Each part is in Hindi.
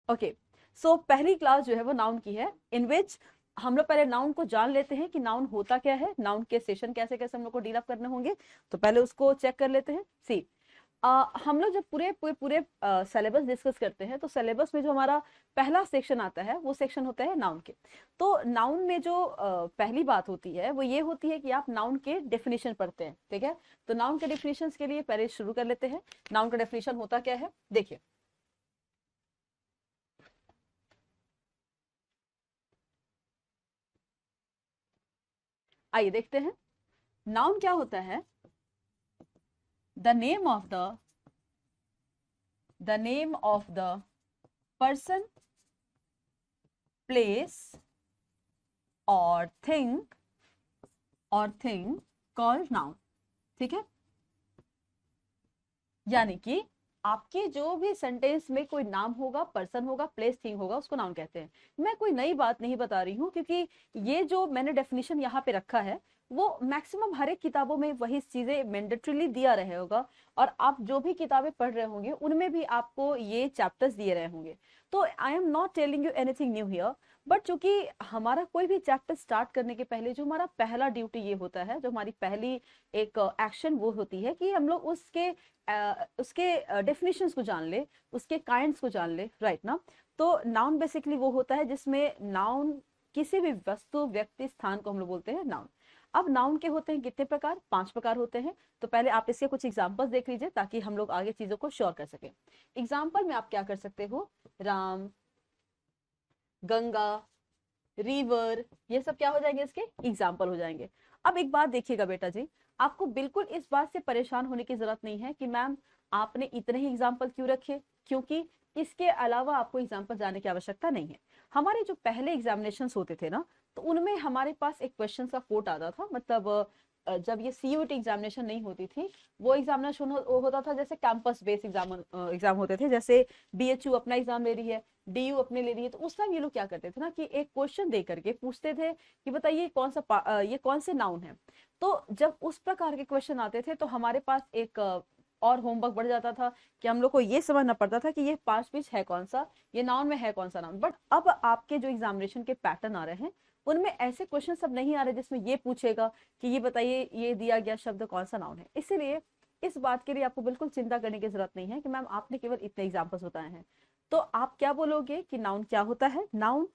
ओके, सो पहली क्लास जो है वो नाउन की है, इन विच हम लोग पहले नाउन को जान लेते हैं कि नाउन होता क्या है, नाउन के सेशन कैसे कैसे हम लोग को डील अप करने होंगे। तो पहले उसको चेक कर लेते हैं। सी हम लोग जब पूरे पूरे पूरे सिलेबस डिस्कस करते हैं तो सिलेबस में जो हमारा पहला सेक्शन आता है वो सेक्शन होता है नाउन के। तो नाउन में जो पहली बात होती है वो ये होती है कि आप नाउन के डेफिनेशन पढ़ते हैं, ठीक है। तो नाउन के डेफिनेशन के लिए पहले शुरू कर लेते हैं। नाउन का डेफिनेशन होता क्या है, देखिए। आइए देखते हैं नाउन क्या होता है। The name of the person, place और थिंग कॉल्ड नाउन, ठीक है। यानी कि आपके जो भी सेंटेंस में कोई नाम होगा, पर्सन होगा, प्लेस, थिंग होगा, उसको नाउन कहते हैं। मैं कोई नई बात नहीं बता रही हूँ, क्योंकि ये जो मैंने डेफिनेशन यहाँ पे रखा है वो मैक्सिमम हर एक किताबों में वही चीजें मैंडेटरीली दिया रहे होगा, और आप जो भी किताबें पढ़ रहे होंगे उनमें भी आपको ये चैप्टर्स दिए रहे होंगे। तो I am not telling you anything new here, but चूंकि हमारा कोई भी चैप्टर स्टार्ट करने के पहले जो हमारा पहला ड्यूटी ये होता है, जो हमारी पहली एक एक्शन वो होती है कि हम लोग उसके डेफिनेशंस को जान ले, उसके काइंड्स को जान ले, राइट ना। तो नाउन बेसिकली वो होता है जिसमें नाउन किसी भी वस्तु, व्यक्ति, स्थान को हम लोग बोलते हैं नाउन। अब नाउन के होते हैं कितने प्रकार, 5 प्रकार होते हैं। तो पहले आप इसके कुछ एग्जांपल्स देख लीजिए ताकि हम लोग आगे चीजों को श्योर कर सकें। एग्जांपल में आप क्या कर सकते हो, राम, गंगा, रिवर, ये सब क्या हो जाएंगे, इसके एग्जाम्पल हो जाएंगे। अब एक बात देखिएगा बेटा जी, आपको बिल्कुल इस बात से परेशान होने की जरूरत नहीं है कि मैम आपने इतने ही एग्जाम्पल क्यों रखे, क्योंकि इसके अलावा आपको एग्जाम्पल जाने की आवश्यकता नहीं है। हमारे जो पहले एग्जामिनेशन होते थे ना, तो उनमें हमारे पास एक क्वेश्चन का कोट आता था, मतलब जब ये सीयूटी एग्जामिनेशन नहीं होती थी, वो एग्जामिनेशन होता था जैसे कैंपस बेस्ड एग्जाम होते थे, जैसे बीएचयू अपना एग्जाम ले रही है, डीयू अपने ले रही है। तो उस टाइम ये लोग क्या करते थे ना कि एक क्वेश्चन दे करके पूछते थे कि बताइए ये कौन से नाउन है। तो जब उस प्रकार के क्वेश्चन आते थे तो हमारे पास एक और होमवर्क बढ़ जाता था कि हम लोग को ये समझना पड़ता था कि ये पांच बीच है कौन सा, ये नाउन में है कौन सा नाउन। बट अब आपके जो एग्जामिनेशन के पैटर्न आ रहे हैं उनमें ऐसे क्वेश्चन सब नहीं आ रहे जिसमें ये पूछेगा कि ये बताइए ये दिया गया शब्द कौन सा नाउन है। इसीलिए इस बात के लिए आपको बिल्कुल चिंता करने की जरूरत नहीं है कि मैम आपने केवल इतने एग्जाम्पल्स बताए हैं। तो आप क्या बोलोगे कि नाउन क्या होता है, noun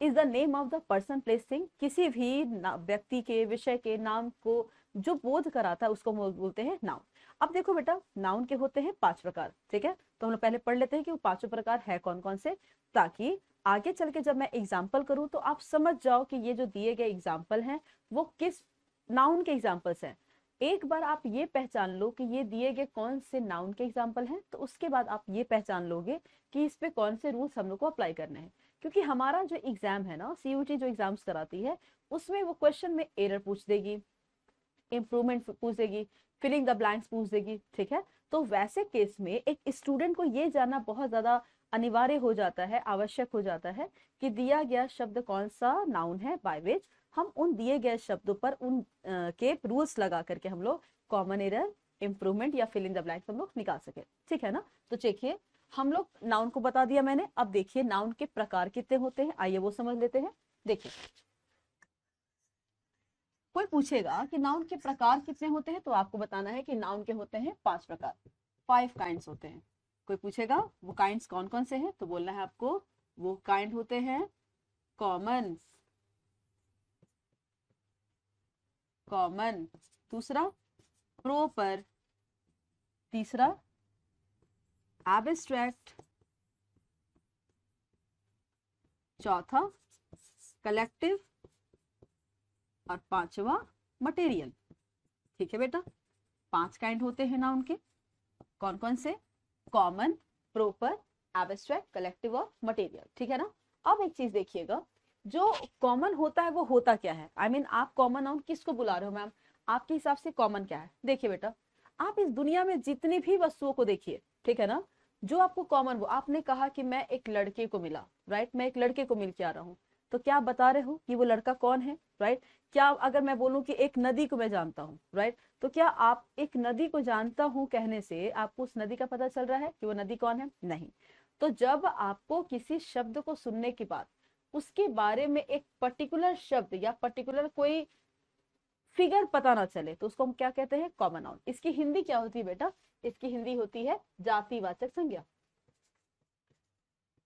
is the name of the person, place, thing, किसी भी व्यक्ति के, विषय के नाम को जो बोध कराता है उसको हम लोग बोलते हैं नाउन। अब देखो बेटा, नाउन के होते हैं 5 प्रकार, ठीक है। तो हम लोग पहले पढ़ लेते हैं कि वो पांचों प्रकार है कौन कौन से, ताकि आगे चल के जब मैं एग्जाम्पल करूं तो आप समझ जाओ कि ये जो दिए गए एग्जाम्पल हैं वो किस नाउन के एग्जाम्पल्स हैं। एक बार आप ये पहचान लो कि ये दिए गए कौन से नाउन के एग्जाम्पल हैं, तो उसके बाद आप ये पहचान लोगे कि इस पे कौन से रूल्स हम लोग को अप्लाई करने हैं। क्योंकि हमारा जो एग्जाम है ना, सीयूटी जो एग्जाम्स कराती है, उसमें वो क्वेश्चन में एरर पूछ देगी, इंप्रूवमेंट पूछ देगी, फिलिंग द ब्लैंक्स पूछ देगी, ठीक है। तो वैसे केस में एक स्टूडेंट को ये जानना बहुत ज्यादा अनिवार्य हो जाता है, आवश्यक हो जाता है कि दिया गया शब्द कौन सा नाउन है, बाय विच हम उन दिए गए शब्दों पर उन के रूल्स लगा करके हम लोग कॉमन एरर, इंप्रूवमेंट या फिल इन द ब्लैंक्स हम लोग निकाल सके, ठीक है ना। तो देखिए, हम लोग नाउन को बता दिया मैंने, अब देखिए नाउन के प्रकार कितने होते हैं, आइए वो समझ लेते हैं। देखिए, कोई पूछेगा कि नाउन के प्रकार कितने होते हैं तो आपको बताना है कि नाउन के होते हैं 5 प्रकार, 5 काइंड्स होते हैं। कोई पूछेगा वो काइंड्स कौन कौन से हैं तो बोलना है आपको, वो काइंड होते हैं कॉमन, कॉमन, दूसरा प्रोपर, तीसरा एब्स्ट्रैक्ट, चौथा कलेक्टिव, और पांचवा मटेरियल, ठीक है बेटा। 5 काइंड होते हैं नाउन के, कौन कौन से, कॉमन, प्रोपर, एब्स्ट्रैक्ट, कलेक्टिव और मटेरियल, ठीक है ना। अब एक चीज देखिएगा, जो कॉमन होता है वो होता क्या है, आई मीन आप कॉमन नाउन किसको बुला रहे हो मैम, आपके हिसाब से कॉमन क्या है। देखिए बेटा, आप इस दुनिया में जितनी भी वस्तुओं को देखिए, ठीक है ना, जो आपको कॉमन, वो आपने कहा कि मैं एक लड़के को मिला, राइट, मैं एक लड़के को मिल के आ रहा हूँ, तो क्या आप बता रहे हो कि वो लड़का कौन है, राइट। क्या अगर मैं बोलूं कि एक नदी को मैं जानता हूँ, राइट, तो क्या आप एक नदी को जानता हूं कहने से आपको उस नदी का पता चल रहा है कि वो नदी कौन है, नहीं। तो जब आपको किसी शब्द को सुनने के बाद उसके बारे में एक पर्टिकुलर शब्द या पर्टिकुलर कोई फिगर पता ना चले तो उसको हम क्या कहते हैं, कॉमन नाउन। इसकी हिंदी क्या होती है बेटा, इसकी हिंदी होती है जातिवाचक संज्ञा।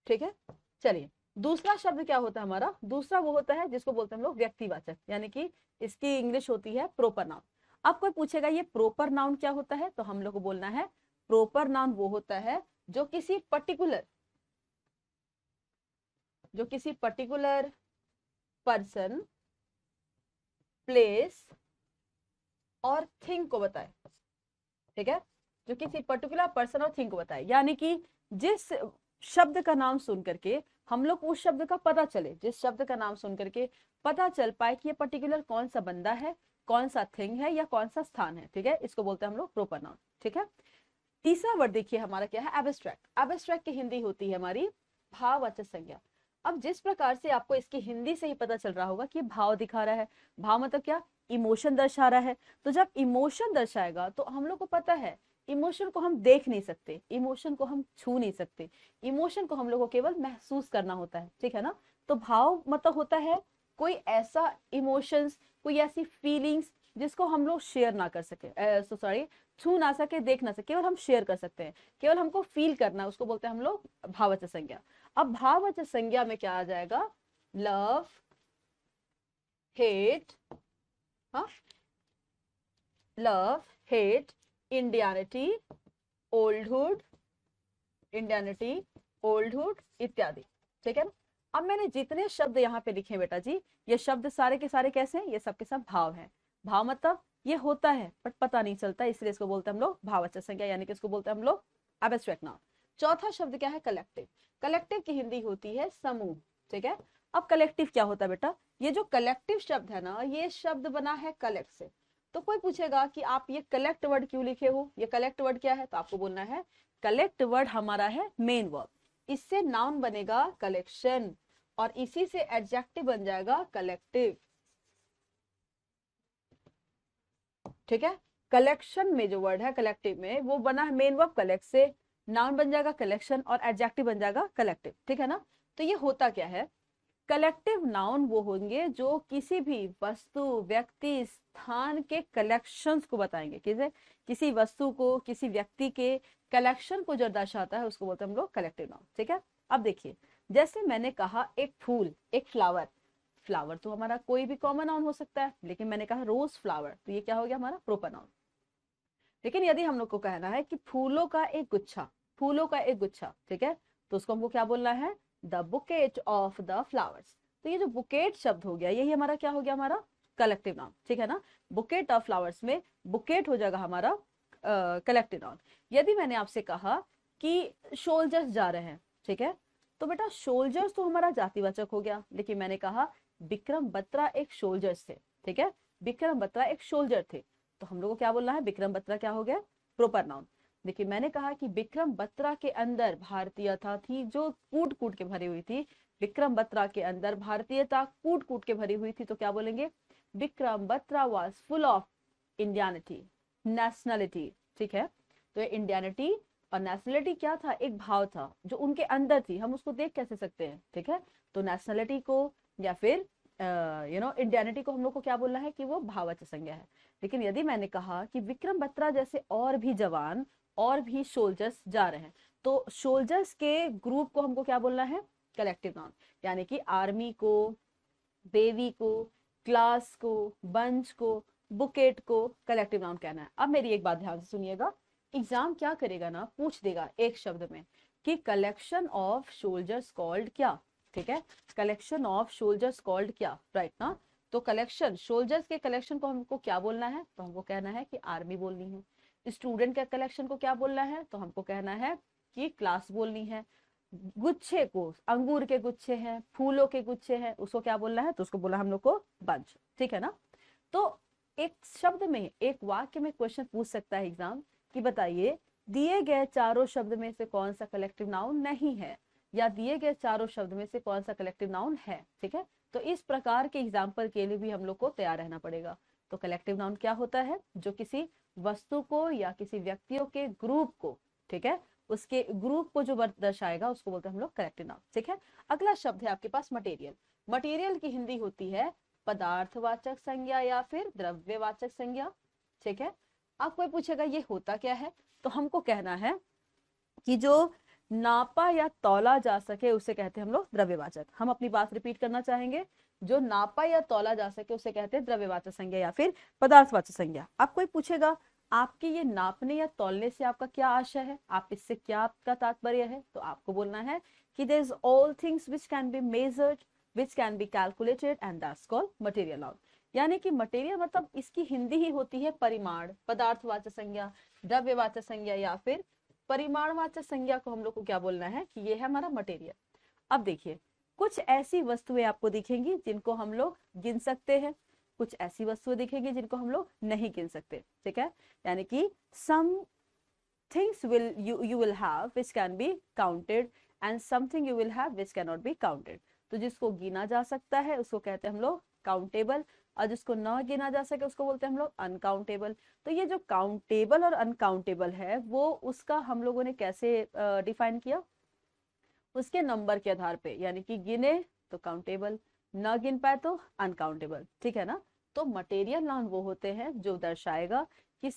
ठीक है, चलिए दूसरा शब्द क्या होता है हमारा, दूसरा वो होता है जिसको बोलते हैं हम लोग व्यक्तिवाचक, यानी कि इसकी इंग्लिश होती है प्रोपर नाउन। अब कोई पूछेगा ये प्रोपर नाउन क्या होता है, तो हम लोग को बोलना है प्रोपर नाउन वो होता है जो किसी पर्टिकुलर पर्सन, प्लेस और थिंग को बताए। ठीक है, जो किसी पर्टिकुलर पर्सन और थिंग को बताए, यानी कि जिस शब्द का नाम सुन करके हम लोग उस शब्द का पता चले, जिस शब्द का नाम सुन करके पता चल पाए कि ये पर्टिकुलर कौन सा बंदा है, कौन सा थिंग है या कौन सा स्थान है। ठीक है, इसको बोलते हैं हम लोग प्रोपर नाउन। ठीक है, तीसरा वर्ड देखिए हमारा क्या है, एब्स्ट्रैक्ट। एब्स्ट्रैक्ट की हिंदी होती है हमारी भाववाचक संज्ञा। अब जिस प्रकार से आपको इसकी हिंदी से ही पता चल रहा होगा कि भाव दिखा रहा है, भाव मतलब क्या, इमोशन दर्शा रहा है। तो जब इमोशन दर्शाएगा तो हम लोग को पता है इमोशन को हम देख नहीं सकते, इमोशन को हम छू नहीं सकते, इमोशन को हम लोग को केवल महसूस करना होता है। ठीक है ना, तो भाव मतलब होता है कोई ऐसा इमोशंस, कोई ऐसी फीलिंग्स जिसको हम लोग शेयर ना कर सके, सॉरी, छू ना सके, देख ना सके, केवल हम शेयर कर सकते हैं, केवल हमको फील करना है, उसको बोलते हैं हम लोग भाववाचक संज्ञा। अब भाववाचक संज्ञा में क्या आ जाएगा, लव, हेट, हाँ, लव, हेट, इंडियनिटी, ओल्डहुड, इंडियनिटी, ओल्डहुड इत्यादि। ठीक है ना, अब मैंने जितने शब्द यहाँ पे लिखे बेटा जी, ये शब्द सारे के सारे कैसे हैं, ये सब के सब भाव हैं। भाव मतलब ये होता है बट पता नहीं चलता, इसलिए इसको बोलते हैं हम लोग भाववाचक संज्ञा, यानी कि इसको बोलते हैं हम लोग एब्स्ट्रैक्ट नाउन। चौथा शब्द क्या है, कलेक्टिव। कलेक्टिव की हिंदी होती है समूह। ठीक है, अब कलेक्टिव क्या होता है बेटा, ये जो कलेक्टिव शब्द है ना, ये शब्द बना है कलेक्ट से। तो कोई पूछेगा कि आप ये कलेक्ट वर्ड क्यों लिखे हो, ये कलेक्ट वर्ड क्या है, तो आपको बोलना है कलेक्ट वर्ड हमारा है मेन वर्ब, इससे नाउन बनेगा कलेक्शन और इसी से एडजेक्टिव बन जाएगा कलेक्टिव। ठीक है, कलेक्शन में जो वर्ड है कलेक्टिव में वो बना है मेन वर्ब कलेक्ट से, नाउन बन जाएगा कलेक्शन और एडजेक्टिव बन जाएगा कलेक्टिव। ठीक है ना, तो ये होता क्या है, कलेक्टिव नाउन वो होंगे जो किसी भी वस्तु, व्यक्ति, स्थान के कलेक्शंस को बताएंगे, किसी वस्तु को, किसी व्यक्ति के कलेक्शन को जो दर्शाता है उसको बोलते हैं हम लोग कलेक्टिव नाउन। ठीक है, अब देखिए जैसे मैंने कहा एक फूल, एक फ्लावर, फ्लावर तो हमारा कोई भी कॉमन नाउन हो सकता है, लेकिन मैंने कहा रोज फ्लावर, तो ये क्या हो गया हमारा प्रोपर नाउन। लेकिन यदि हम लोग को कहना है कि फूलों का एक गुच्छा, फूलों का एक गुच्छा, ठीक है, तो उसको हमको क्या बोलना है, the bouquet of the flowers. तो ये जो बुकेट शब्द हो गया यही हमारा क्या हो गया, हमारा कलेक्टिव नाउन। ठीक है ना, बुकेट ऑफ फ्लावर्स में बुकेट हो जाएगा हमारा कलेक्टिव नाउन। यदि मैंने आपसे कहा कि सोल्जर्स जा रहे हैं, ठीक है, तो बेटा सोल्जर्स तो हमारा जातिवाचक हो गया, लेकिन मैंने कहा विक्रम बत्रा एक सोल्जर्स थे। ठीक है, विक्रम बत्रा एक सोल्जर थे, तो हम लोग को क्या बोलना है, विक्रम बत्रा क्या हो गया, प्रोपर नाउन। देखिए मैंने कहा कि विक्रम बत्रा के अंदर भारतीयता थी जो कूट कूट के भरी हुई थी, विक्रम बत्रा के अंदर भारतीयता कूट कूट के भरी हुई थी, तो क्या बोलेंगे, Vikram Batra was full of Indianity, nationality. ठीक है, तो ये इंडियनिटी और नेशनलिटी क्या था, एक भाव था जो उनके अंदर थी, हम उसको देख कैसे सकते हैं। ठीक है, तो नेशनलिटी को या फिर इंडियनिटी को हम लोग को क्या बोलना है कि वो भाववाचक संज्ञा है। लेकिन यदि मैंने कहा कि विक्रम बत्रा जैसे और भी जवान और भी सोल्जर्स जा रहे हैं, तो सोल्जर्स के ग्रुप को हमको क्या बोलना है, कलेक्टिव नाउन, यानी कि आर्मी को, बेवी को, क्लास को, बंच को, बुकेट को कलेक्टिव नाउन कहना है। अब मेरी एक बात ध्यान से सुनिएगा, एग्जाम क्या करेगा ना, पूछ देगा एक शब्द में कि कलेक्शन ऑफ सोल्जर्स कॉल्ड क्या। ठीक है, कलेक्शन ऑफ सोल्जर्स कॉल्ड क्या, राइट ना, तो कलेक्शन, सोल्जर्स के कलेक्शन को हमको क्या बोलना है, तो हमको कहना है कि आर्मी बोलनी है। स्टूडेंट के कलेक्शन को क्या बोलना है, तो हमको कहना है कि क्लास बोलनी है। गुच्छे को, अंगूर के गुच्छे हैं, फूलों के गुच्छे हैं, उसको क्या बोलना है, तो उसको बोला हम लोग को बंच। ठीक है ना, तो एक शब्द में, एक वाक्य में क्वेश्चन पूछ सकता है एग्जाम कि बताइए दिए गए चारों शब्द में से कौन सा कलेक्टिव नाउन नहीं है, या दिए गए चारों शब्द में से कौन सा कलेक्टिव नाउन है। ठीक है, तो इस प्रकार के एग्जाम्पल के लिए भी हम लोग को तैयार रहना पड़ेगा। तो कलेक्टिव नाउन क्या होता है, जो किसी वस्तु को या किसी व्यक्तियों के ग्रुप को, ठीक है, उसके ग्रुप को जो दर्शाएगा उसको बोलते हैं हम लोग कलेक्टिव नाउन। ठीक है, अगला शब्द है आपके पास मटेरियल। मटेरियल की हिंदी होती है पदार्थवाचक संज्ञा या फिर द्रव्यवाचक संज्ञा। ठीक है, अब कोई पूछेगा ये होता क्या है, तो हमको कहना है कि जो नापा या तौला जा सके उसे कहते हैं हम लोग द्रव्यवाचक। हम अपनी बात रिपीट करना चाहेंगे, जो नापा या तौला जा सके उसे कहते हैं द्रव्यवाचक संज्ञा या फिर पदार्थवाचक संज्ञा। अब कोई पूछेगा आपके ये नापने या तौलने से आपका क्या आशय है, आप इससे क्या आपका तात्पर्य है, तो आपको बोलना है कि there is all things which can be measured, which can be calculated and that's called material noun. यानी कि मटेरियल मतलब इसकी हिंदी ही होती है परिमाण, पदार्थवाचक संज्ञा, द्रव्यवाचक संज्ञा या फिर परिमाणवाचक संज्ञा को हम लोग को क्या बोलना है कि ये है हमारा मटेरियल। अब देखिए, कुछ ऐसी वस्तुएं आपको दिखेंगी जिनको हम लोग गिन सकते हैं, कुछ ऐसी वस्तुएं दिखेंगी जिनको हम लोग नहीं गिन सकते। ठीक है, यानी कि सम things will you will have which can be counted and something you will have which cannot be counted। तो जिसको गिना जा सकता है उसको कहते हैं हम लोग काउंटेबल, और जिसको न गिना जा सके उसको बोलते हैं हम लोग अनकाउंटेबल। तो ये जो काउंटेबल और अनकाउंटेबल है वो उसका हम लोगों ने कैसे डिफाइन किया, उसके नंबर के आधार पे, यानी कि गिने तो काउंटेबल, न गिन पाए तो अनकाउंटेबल। ठीक है ना, तो मटेरियल नाउन वो होते हैं जो दर्शाएगा कि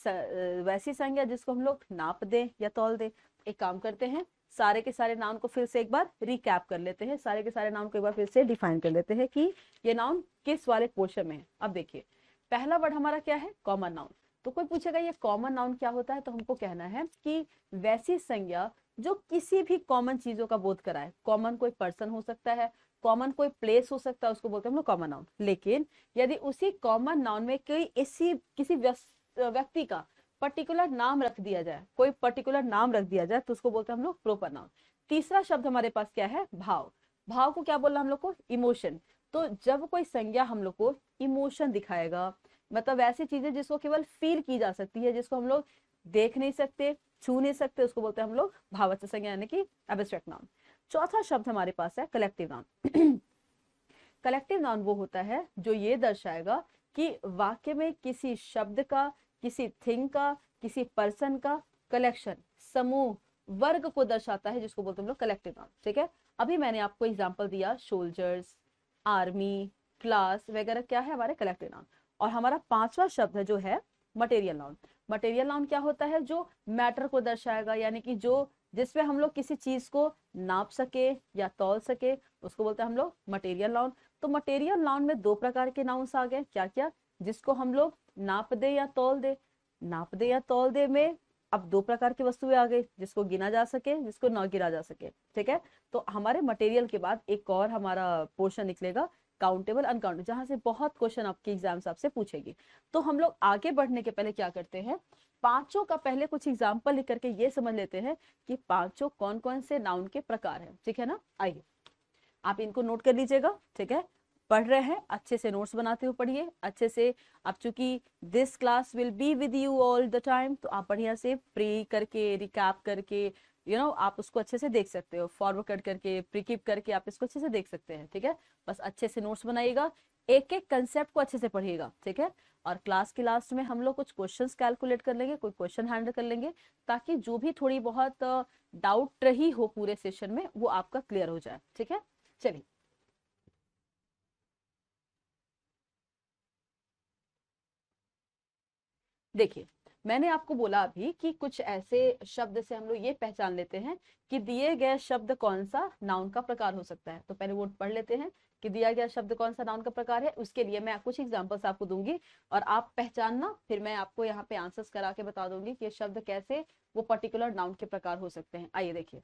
वैसी संज्ञा जिसको हम लोग नाप दें या तौल दें। एक काम करते हैं, सारे के सारे नाउन को फिर से एक बार रिकैप कर लेते हैं, सारे के सारे नाउन को एक बार फिर से डिफाइन कर लेते हैं कि ये नाउन किस वाले पोर्शन में है। अब देखिए, पहला वर्ड हमारा क्या है, कॉमन नाउन। तो कोई पूछेगा ये कॉमन नाउन क्या होता है, तो हमको कहना है कि वैसी संज्ञा जो किसी भी कॉमन चीजों का बोध कराए। कॉमन कोई पर्सन हो सकता है, कॉमन कोई प्लेस हो सकता है, उसको बोलते हैं हम लोग कॉमन नाउन। लेकिन यदि उसी कॉमन नाउन में कोई इसी किसी व्यक्ति का पर्टिकुलर नाम रख दिया जाए, कोई पर्टिकुलर नाम रख दिया जाए, तो उसको बोलते हैं हम लोग प्रोपर नाउन। तीसरा शब्द हमारे पास क्या है, भाव। भाव को क्या बोलना हम लोग को, इमोशन। तो जब कोई संज्ञा हम लोग को इमोशन दिखाएगा, मतलब ऐसी चीजें जिसको केवल फील की जा सकती है, जिसको हम लोग देख नहीं सकते, छू नहीं सकते, उसको बोलते हैं हम लोग भाववाचक संज्ञा यानी कि एब्स्ट्रैक्ट नाउन। चौथा शब्द हमारे पास है कलेक्टिव नाउन। कलेक्टिव नाउन वो होता है जो ये दर्शाएगा कि वाक्य में किसी शब्द का, किसी थिंग का, किसी पर्सन का कलेक्शन, समूह, वर्ग को दर्शाता है, जिसको बोलते हैं हम लोग कलेक्टिव नाउन। ठीक है, अभी मैंने आपको एग्जांपल दिया, सोल्जर्स, आर्मी, क्लास वगैरह क्या है हमारे कलेक्टिव नाउन। और हमारा पांचवा शब्द है जो है मटेरियल नाउन। मटेरियल नाउन क्या होता है, जो मैटर को दर्शाएगा, यानी कि जो जिसमें हम लोग किसी चीज को नाप सके या तौल सके, उसको बोलते हैं हम लोग मटेरियल नाउन। तो मटेरियल नाउन में दो प्रकार के नाउन्स आ गए, क्या क्या, जिसको हम लोग नाप दे या तौल दे। नाप दे या तौल दे में अब दो प्रकार की वस्तुएं आ गई, जिसको गिना जा सके, जिसको न गिना जा सके। ठीक है, तो हमारे मटेरियल के बाद एक और हमारा पोर्शन निकलेगा काउंटेबल अनकाउंटेबल, जहां से बहुत क्वेश्चन आपके एग्जाम्स आपसे पूछेगी। तो हम लोग आगे बढ़ने के पहले क्या करते हैं, पांचों का पहले कुछ एग्जाम्पल लिख करके ये समझ लेते हैं कि पांचों कौन कौन से नाउन के प्रकार हैं। ठीक है ना, आइए आप इनको नोट कर लीजिएगा। ठीक है, पढ़ रहे हैं अच्छे से, नोट्स बनाते हुए पढ़िए अच्छे से। अब चूंकि this class will be with you all the time, तो आप बढ़िया से प्री करके, रिकैप करके, आप उसको अच्छे से देख सकते हो, फॉरवर्ड करके, प्रीकीप करके आप इसको अच्छे से देख सकते हैं। ठीक है, बस अच्छे से नोट्स बनाइएगा, एक एक कंसेप्ट को अच्छे से पढ़िएगा। ठीक है, और क्लास के लास्ट में हम लोग कुछ क्वेश्चंस कैलकुलेट कर लेंगे, कोई क्वेश्चन हैंडल कर लेंगे, ताकि जो भी थोड़ी बहुत डाउट रही हो पूरे सेशन में वो आपका क्लियर हो जाए। ठीक है, चलिए। देखिए, मैंने आपको बोला अभी कि कुछ ऐसे शब्द से हम लोग ये पहचान लेते हैं कि दिए गए शब्द कौन सा नाउन का प्रकार हो सकता है। तो पहले वो पढ़ लेते हैं कि दिया गया शब्द कौन सा नाउन का प्रकार है। उसके लिए मैं कुछ एग्जांपल्स आपको दूंगी और आप पहचानना, फिर मैं आपको यहाँ पे आंसर्स करा के बता दूंगी कि ये शब्द कैसे वो पर्टिकुलर नाउन के प्रकार हो सकते हैं। आइए देखिए,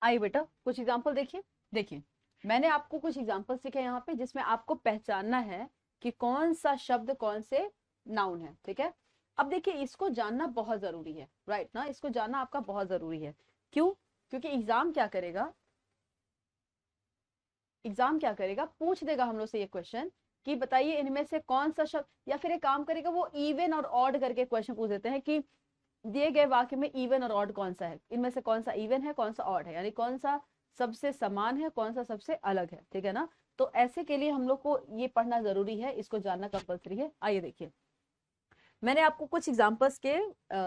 आइए बेटा कुछ एग्जाम्पल देखिए। देखिए मैंने आपको कुछ एग्जाम्पल लिखे यहाँ पे जिसमें आपको पहचानना है कि कौन सा शब्द कौन से नाउन है, ठीक है। अब देखिए इसको जानना बहुत जरूरी है, राइट ना, इसको जानना आपका बहुत जरूरी है। क्यों? क्योंकि एग्जाम क्या करेगा, एग्जाम क्या करेगा, पूछ देगा हम लोग से ये क्वेश्चन कि बताइए इनमें से कौन सा शब्द, या फिर एक काम करेगा वो इवन और ऑड करके क्वेश्चन पूछ देते हैं कि दिए गए वाक्य में इवन और ऑड कौन सा है, इनमें से कौन सा इवन है कौन सा ऑड है, यानी कौन सा सबसे समान है कौन सा सबसे अलग है, ठीक है ना। तो ऐसे के लिए हम लोग को ये पढ़ना जरूरी है, इसको जानना कंपल्सरी है। आइए देखिए मैंने आपको कुछ एग्जांपल्स के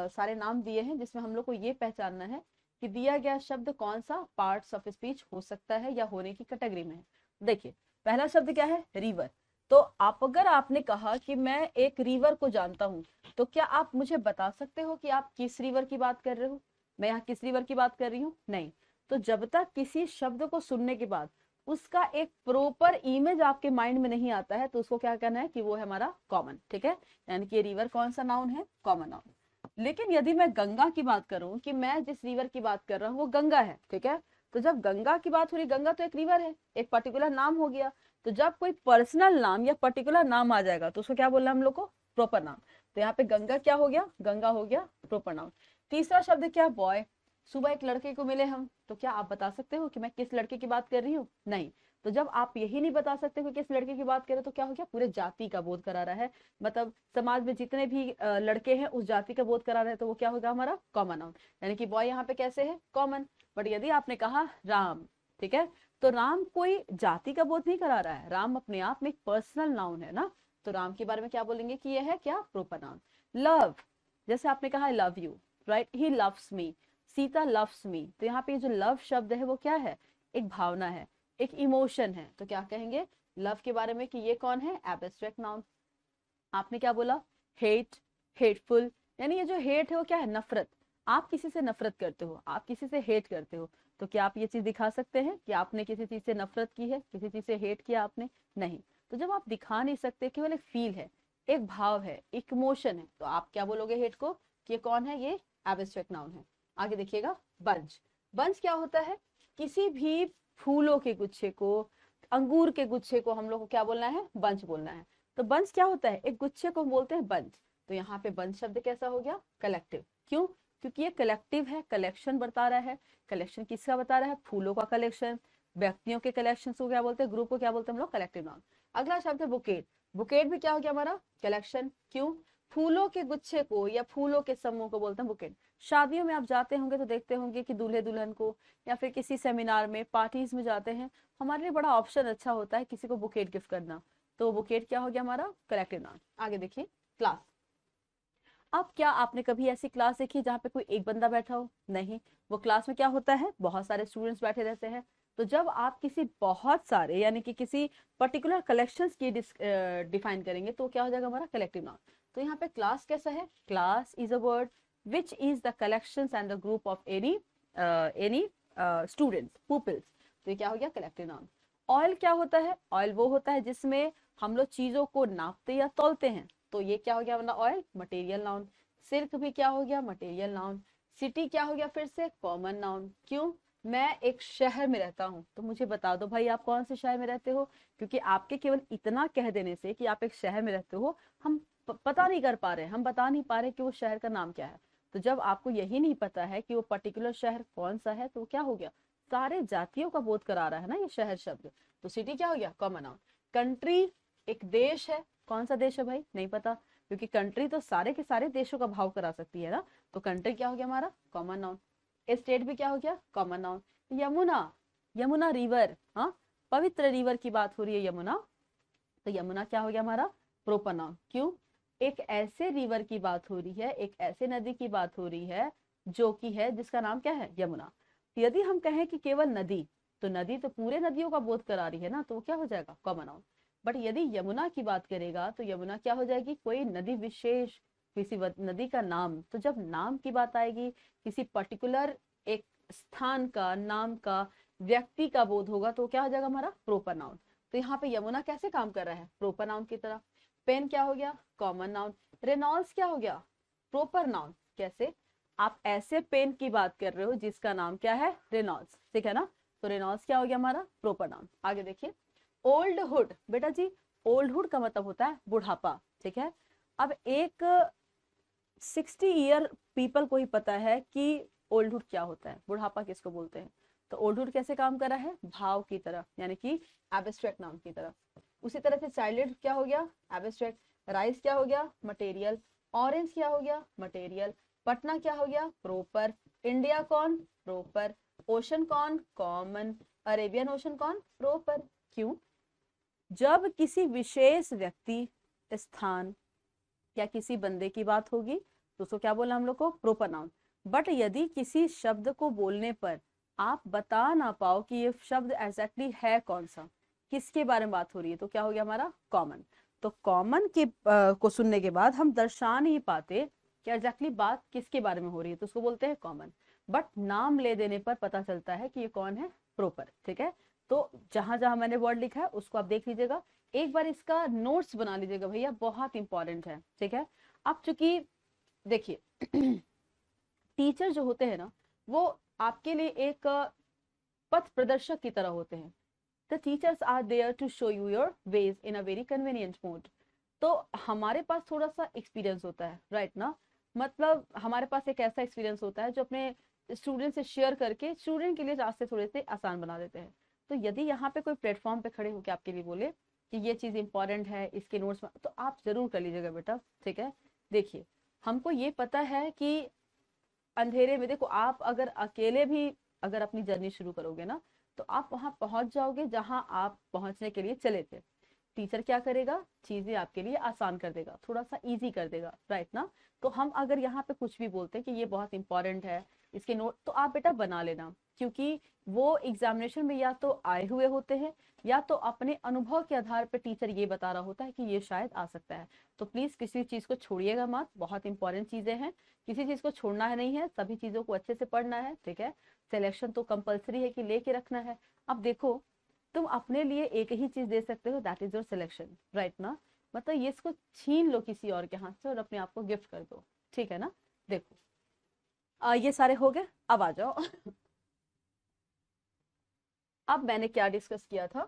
सारे नाम दिए हैं जिसमें हम लोग को ये पहचानना है कि दिया गया शब्द कौन सा पार्ट्स ऑफ स्पीच हो सकता है या होने की कैटेगरी में है। देखिए पहला शब्द क्या है, रिवर। तो आप अगर आपने कहा कि मैं एक रिवर को जानता हूं, तो क्या आप मुझे बता सकते हो कि आप किस रिवर की बात कर रहे हो, मैं यहाँ किस रिवर की बात कर रही हूँ, नहीं। तो जब तक किसी शब्द को सुनने के बाद उसका एक प्रॉपर इमेज आपके माइंड में नहीं आता है तो उसको क्या कहना है कि वो है हमारा कॉमन, ठीक है। यानी कि रिवर कौन सा नाउन है, कॉमन नाउन। लेकिन यदि मैं गंगा की बात करूं कि मैं जिस रिवर की बात कर रहा हूँ वो गंगा है, ठीक है। तो जब गंगा की बात हो रही, गंगा तो एक रिवर है, एक पर्टिकुलर नाम हो गया। तो जब कोई पर्सनल नाम या पर्टिकुलर नाम आ जाएगा तो उसको क्या बोलना हम लोग को, प्रॉपर नाम। तो यहाँ पे गंगा क्या हो गया, गंगा हो गया प्रॉपर नाउन। तीसरा शब्द क्या, बॉय। सुबह एक लड़के को मिले हम, तो क्या आप बता सकते हो कि मैं किस लड़के की बात कर रही हूँ, नहीं। तो जब आप यही नहीं बता सकते हो किस लड़के की बात करें तो क्या हो गया, पूरे जाति का बोध करा रहा है। मतलब समाज में जितने भी लड़के हैं उस जाति का बोध करा रहे हैं, तो वो क्या होगा हमारा कॉमन नाउन। यानी कि बॉय यहाँ पे कैसे है, कॉमन। बट यदि आपने कहा राम, ठीक है, तो राम कोई जाति का बोध नहीं करा रहा है, राम अपने आप में एक पर्सनल नाउन है ना। तो राम के बारे में क्या बोलेंगे कि ये है क्या, प्रॉपर नाउन। लव, जैसे आपने कहा I love you, right, he loves me, Sita loves me. तो यहाँ पे जो लव शब्द है वो क्या है, एक भावना है, एक इमोशन है। तो क्या कहेंगे लव के बारे में कि ये कौन है, एब्स्ट्रैक्ट नाउन। आपने क्या बोला, हेट, हेटफुल, यानी ये जो हेट है वो क्या है, नफरत। आप किसी से नफरत करते हो, आप किसी से हेट करते हो, तो क्या आप ये चीज दिखा सकते हैं कि आपने किसी चीज से नफरत की है, किसी चीज से हेट किया आपने, नहीं। तो जब आप दिखा नहीं सकते, केवल एक फील है, एक भाव है, एक इमोशन है, तो आप क्या बोलोगे हेट को कि ये कौन है, ये एब्स्ट्रैक्ट नाउन है। आगे देखिएगा, बंच। बंच क्या होता है, किसी भी फूलों के गुच्छे को, अंगूर के गुच्छे को हम लोग को क्या बोलना है, बंच बोलना है। तो बंच क्या होता है, एक गुच्छे को हम बोलते हैं बंच। तो यहाँ पे बंच शब्द कैसा हो गया, कलेक्टिव। क्यों? क्योंकि ये कलेक्टिव है, कलेक्शन बता रहा है। कलेक्शन किसका बता रहा है, फूलों का कलेक्शन, व्यक्तियों के कलेक्शन को क्या बोलते हैं, ग्रुप को क्या बोलते हैं हम लोग, कलेक्टिव नाउन। अगला शब्द है बुकेट। बुकेट भी क्या हो गया हमारा, कलेक्शन। क्यों? फूलों के गुच्छे को या फूलों के समूह को बोलते हैं बुकेट। शादियों में आप जाते होंगे तो देखते होंगे कि दूल्हे दुल्हन को या फिर किसी सेमिनार में, पार्टीज में जाते हैं, हमारे लिए बड़ा ऑप्शन अच्छा होता है किसी को बुकेट गिफ्ट करना। तो बुकेट क्या हो गया हमारा, कलेक्टिव नाउन। आगे देखिए, क्लास। अब क्या आपने कभी ऐसी क्लास देखी जहाँ पे कोई एक बंदा बैठा हो, नहीं। वो क्लास में क्या होता है, बहुत सारे स्टूडेंट्स बैठे रहते हैं। तो जब आप किसी बहुत सारे यानी कि किसी पर्टिकुलर कलेक्शंस की डिफाइन करेंगे तो क्या हो जाएगा हमारा, कलेक्टिव नाउन। तो यहाँ पे क्लास कैसा है, class is a word which is the collections and the group of any students, peoples. तो ये क्या हो गया, कलेक्टिव नाउन। ऑयल क्या होता है, ऑयल वो होता है जिसमें हम लोग चीजों को नापते या तौलते हैं, तो ये क्या हो गया वरना ऑयल, मटेरियल नाउन। सिल्क भी क्या हो गया, मटेरियल नाउन। सिटी क्या हो गया फिर से, कॉमन नाउन। क्यों? मैं एक शहर में रहता हूँ, तो मुझे बता दो भाई आप कौन से शहर में रहते हो, क्योंकि आपके केवल इतना कह देने से कि आप एक शहर में रहते हो, हम पता नहीं कर पा रहे, हम बता नहीं पा रहे कि वो शहर का नाम क्या है। तो जब आपको यही नहीं पता है कि वो पर्टिकुलर शहर कौन सा है, तो वो क्या हो गया, सारे जातियों का बोध करा रहा है ना ये शहर शब्द। तो सिटी क्या हो गया, कॉमन नाउन। कंट्री एक देश है, कौन सा देश है भाई, नहीं पता, क्योंकि कंट्री तो सारे के सारे देशों का भाव करा सकती है ना। तो कंट्री क्या हो गया हमारा, कॉमन नाउन। स्टेट भी क्या हो गया, common noun. Yamuna, Yamuna river, हाँ, पवित्र रिवर की बात हो रही है यमुना, तो यमुना क्या हो गया हमारा, प्रोपर नाउन। क्यों? एक ऐसे रिवर की बात हो रही है, एक ऐसे नदी की बात हो रही है जो कि है जिसका नाम क्या है, यमुना। यदि हम कहें कि केवल नदी, तो नदी तो पूरे नदियों का बोध करा रही है ना, तो वो क्या हो जाएगा, कॉमन नाउन। बट यदि यमुना की बात करेगा तो यमुना क्या हो जाएगी, कोई नदी विशेष, किसी नदी का नाम। तो जब नाम की बात आएगी, किसी पर्टिकुलर एक स्थान का, नाम का, व्यक्ति का बोध होगा, तो क्या हो जाएगा हमारा, प्रोपर नाउन। तो यहाँ पे यमुना कैसे काम कर रहा है, प्रोपर नाउन की तरह। पेन क्या हो गया, कॉमन नाउन। रेनॉल्ड्स क्या हो गया, प्रोपर नाउन। कैसे? आप ऐसे पेन की बात कर रहे हो जिसका नाम क्या है, रेनॉल्ड्स, ठीक है ना। तो रेनॉल्ड्स क्या हो गया हमारा प्रॉपर नाउन। आगे देखिए, ओल्ड हुड, बेटा जी ओल्ड हुड का मतलब होता है बुढ़ापा, ठीक है। अब एक 60 ईयर पीपल को ही पता है कि ओल्डहुड क्या होता है, बुढ़ापा किसको बोलते हैं। तो ओल्डहुड कैसे काम कर रहा है, भाव की तरह, यानी कि एब्स्ट्रैक्ट नाउन की तरह। उसी तरह से चाइल्डहुड क्या हो गया, एब्स्ट्रैक्ट। राइस क्या हो गया, मटेरियल। ऑरेंज क्या हो गया, मटेरियल। पटना क्या हो गया, प्रॉपर। इंडिया कौन, प्रॉपर। ओशन कौन, कॉमन। अरेबियन ओशन कौन, प्रॉपर। क्यों, जब किसी विशेष व्यक्ति, स्थान या किसी बंदे की बात होगी तो उसको क्या बोला हम लोग को, प्रोपर नाउन। बट यदि किसी शब्द को बोलने पर आप बता ना पाओ कि ये शब्द एग्जैक्टली है कौन सा, किसके बारे में बात हो रही है, तो क्या हो गया हमारा कॉमन। तो कॉमन के को सुनने के बाद हम दर्शा नहीं पाते कि एग्जैक्टली बात किसके बारे में हो रही है, तो उसको बोलते हैं कॉमन। बट नाम ले देने पर पता चलता है कि ये कौन है, प्रॉपर, ठीक है। तो जहां जहां मैंने वर्ड लिखा है उसको आप देख लीजिएगा, एक बार इसका नोट्स बना लीजिएगा भैया, बहुत इंपॉर्टेंट है, ठीक है। अब चूंकि देखिए टीचर जो होते हैं ना, वो आपके लिए एक पथ प्रदर्शक की तरह होते हैं। The teachers are there to show you your ways in a very convenient mode. तो हमारे पास थोड़ा सा एक्सपीरियंस होता है, राइट ना। मतलब हमारे पास एक ऐसा एक्सपीरियंस होता है जो अपने स्टूडेंट से शेयर करके स्टूडेंट के लिए रास्ते थोड़े से आसान बना देते हैं। तो यदि यहाँ पे कोई प्लेटफॉर्म पे खड़े होकर आपके लिए बोले कि ये चीज इंपॉर्टेंट है इसके नोट्स में, तो आप जरूर कर लीजिएगा बेटा, ठीक है। देखिए हमको ये पता है कि अंधेरे में, देखो आप अगर अकेले भी अगर अपनी जर्नी शुरू करोगे ना, तो आप वहां पहुंच जाओगे जहां आप पहुंचने के लिए चले थे। टीचर क्या करेगा, चीजें आपके लिए आसान कर देगा, थोड़ा सा इजी कर देगा, राइट ना। तो हम अगर यहाँ पे कुछ भी बोलते हैं कि ये बहुत इंपॉर्टेंट है इसके नोट, तो आप बेटा बना लेना, क्योंकि वो एग्जामिनेशन में या तो आए हुए होते हैं या तो अपने अनुभव के आधार पर टीचर ये बता रहा होता है कि ये शायद आ सकता है। तो प्लीज किसी चीज को छोड़िएगा मत, बहुत इंपॉर्टेंट चीजें हैं, किसी चीज को छोड़ना है नहीं है, सभी चीजों को अच्छे से पढ़ना है, ठीक है। सिलेक्शन तो कंपलसरी है कि लेके रखना है। अब देखो तुम अपने लिए एक ही चीज दे सकते हो, that is your selection, right ना। मतलब ये इसको छीन लो किसी और के हाथ से और अपने आप को गिफ्ट कर दो, ठीक है ना। देखो ये सारे हो गए, अब आ जाओ अब मैंने क्या डिस्कस किया था,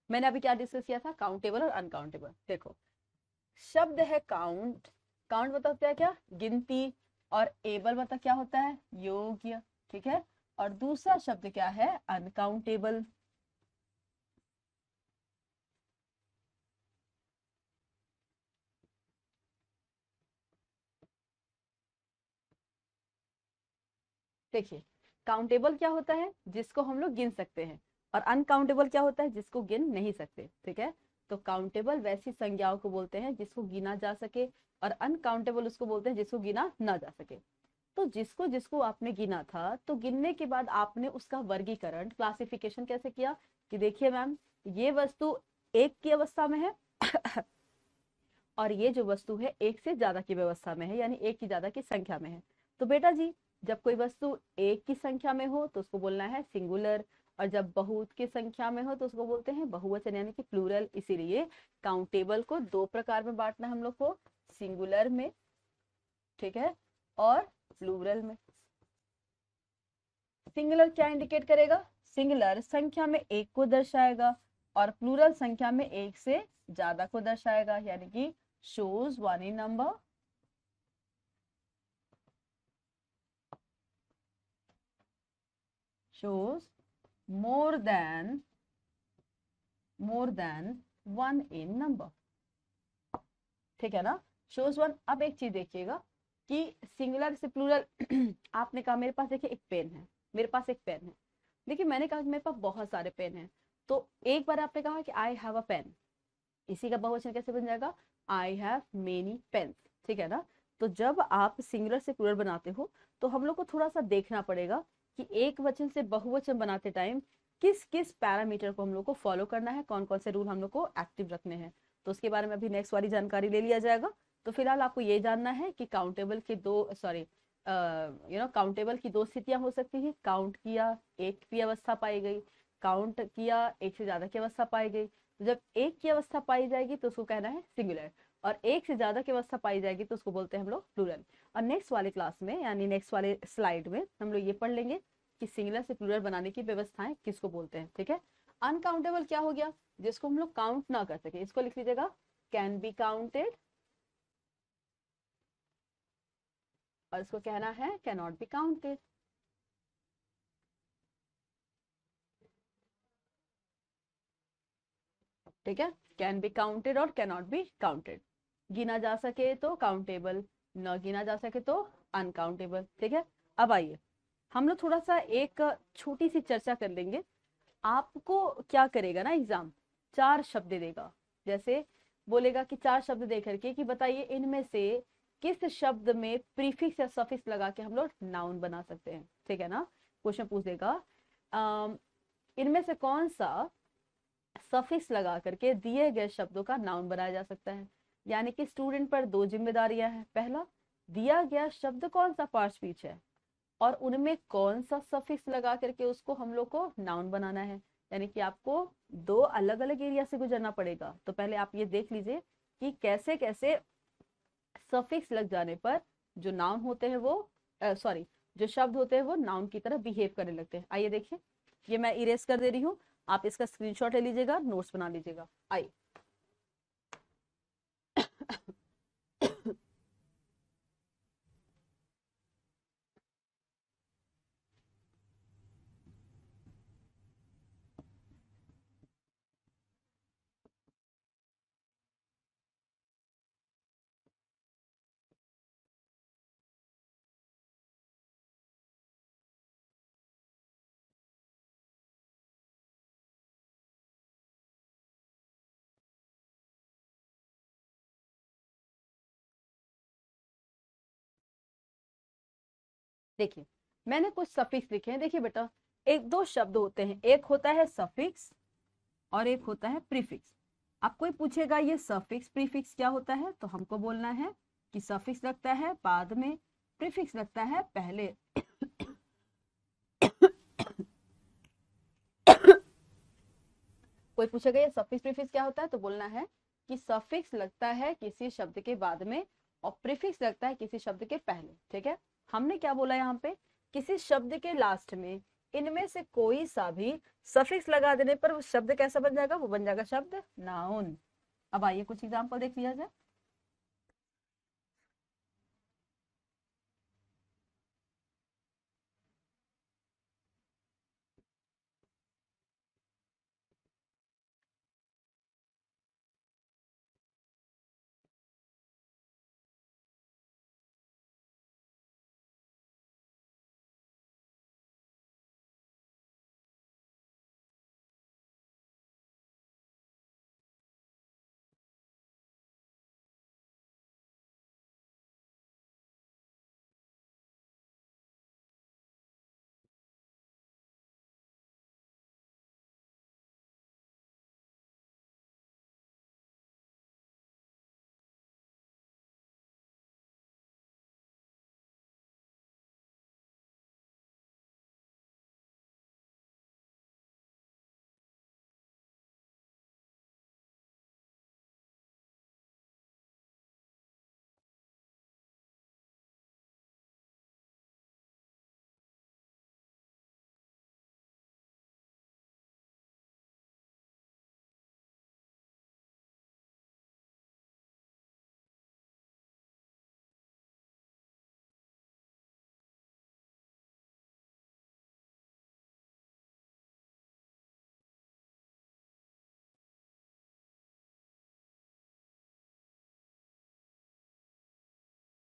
मैंने अभी क्या डिस्कस किया था, काउंटेबल और अनकाउंटेबल। देखो शब्द है काउंट, काउंट मतलब होता है क्या, गिनती। और एबल मतलब क्या होता है, योग्य, ठीक है। और दूसरा शब्द क्या है, अनकाउंटेबल। देखिए काउंटेबल क्या होता है, जिसको हम लोग गिन सकते हैं, और अनकाउंटेबल क्या होता है, जिसको गिन नहीं सकते, ठीक है। तो काउंटेबल वैसी संज्ञाओं को बोलते हैं जिसको गिना जा सके, और अनकाउंटेबल उसको बोलते हैं जिसको गिना ना जा सके। तो जिसको जिसको आपने गिना था, तो गिनने के बाद आपने उसका वर्गीकरण, क्लासिफिकेशन कैसे किया, कि देखिए मैम ये वस्तु एक की अवस्था में है और ये जो वस्तु है एक से ज्यादा की व्यवस्था में है, यानी एक की ज्यादा की संख्या में है। तो बेटा जी जब कोई वस्तु एक की संख्या में हो तो उसको बोलना है सिंगुलर, और जब बहुत की संख्या में हो तो उसको बोलते हैं बहुवचन यानी कि प्लूरल। इसीलिए काउंटेबल को दो प्रकार में बांटना है हम लोग को, सिंगुलर में, ठीक है, और प्लूरल में। सिंगुलर क्या इंडिकेट करेगा, सिंगुलर संख्या में एक को दर्शाएगा, और प्लूरल संख्या में एक से ज्यादा को दर्शाएगा, यानी कि shows one in number, shows more than one in number, ठीक है ना, shows one। अब एक चीज देखिएगा कि सिंगुलर से प्लूरल आपने कहा मेरे पास देखिए एक पेन है, मेरे पास एक पेन है, देखिए मैंने कहा कि मेरे पास बहुत सारे पेन हैं। तो एक बार आपने कहा कि आई हैव अ पेन, इसी का बहुवचन कैसे बन जाएगा, आई हैव मेनी पेन्स, ठीक है ना। तो जब आप सिंगुलर से प्लूरल बनाते हो तो हम लोग को थोड़ा सा देखना पड़ेगा कि एक वचन से बहुवचन बनाते टाइम किस किस पैरामीटर को हम लोग को फॉलो करना है, कौन कौन से रूल हम लोग को एक्टिव रखने हैं। तो उसके बारे में अभी नेक्स्ट वाली जानकारी ले लिया जाएगा। तो फिलहाल आपको ये जानना है कि काउंटेबल की दो सॉरी काउंटेबल की दो स्थितियां हो सकती है, काउंट किया एक की अवस्था पाई गई, काउंट किया एक से ज्यादा की अवस्था पाई गई। जब एक की अवस्था पाई जाएगी तो उसको कहना है सिंगुलर, और एक से ज्यादा की अवस्था पाई जाएगी तो उसको बोलते हैं हम लोग प्लूरल। और नेक्स्ट वाले क्लास में यानी नेक्स्ट वाले स्लाइड में हम लोग ये पढ़ लेंगे कि सिंगुलर से प्लूरल बनाने की व्यवस्थाएं किसको बोलते हैं। ठीक है, अनकाउंटेबल क्या हो गया, जिसको हम लोग काउंट ना कर सके, इसको लिख लीजिएगा कैन बी काउंटेड, और इसको कहना है कैन नॉट बी काउंटेड। ठीक है, कैन बी काउंटेड और कैन नॉट बी काउंटेड, गिना जा सके तो काउंटेबल, न गिना जा सके तो अनकाउंटेबल। ठीक है, अब आइए हम लोग थोड़ा सा एक छोटी सी चर्चा कर लेंगे। आपको क्या करेगा ना एग्जाम, चार शब्द देगा, जैसे बोलेगा कि चार शब्द दे करके कि बताइए इनमें से किस शब्द में प्रीफिक्स या सफिक्स लगा के हम लोग नाउन बना सकते हैं। ठीक है ना, क्वेश्चन पूछ देगा इनमें से कौन सा सफिक्स लगा करके दिए गए शब्दों का नाउन बनाया जा सकता है। यानी कि स्टूडेंट पर दो जिम्मेदारियां हैं, पहला दिया गया शब्द कौन सा पार्ट स्पीच है और उनमें कौन सा सफिक्स लगा करके उसको हम लोग को नाउन बनाना है। यानी कि आपको दो अलग अलग एरिया से गुजरना पड़ेगा। तो पहले आप ये देख लीजिए कि कैसे कैसे सफिक्स लग जाने पर जो नाउन होते हैं वो सॉरी जो शब्द होते हैं वो नाउन की तरह बिहेव करने लगते हैं। आइए देखिए, ये मैं इरेज कर दे रही हूँ, आप इसका स्क्रीनशॉट ले लीजिएगा, नोट्स बना लीजिएगा। आइए देखिए, मैंने कुछ सफिक्स लिखे हैं। देखिए बेटा, एक दो शब्द होते हैं, एक होता है सफिक्स और एक होता है प्रीफिक्स। अब कोई पूछेगा ये सफिक्स प्रीफिक्स क्या होता है, तो हमको बोलना है कि सफिक्स लगता है बाद में, प्रीफिक्स लगता है पहले। कोई पूछेगा ये सफिक्स प्रीफिक्स क्या होता है, तो बोलना है कि सफिक्स लगता है किसी शब्द के बाद में और प्रीफिक्स लगता है किसी शब्द के पहले। ठीक है, हमने क्या बोला यहाँ पे, किसी शब्द के लास्ट में इनमें से कोई सा भी सफिक्स लगा देने पर वो शब्द कैसा बन जाएगा, वो बन जाएगा शब्द नाउन। अब आइए कुछ एग्जाम्पल देख लिया जाए।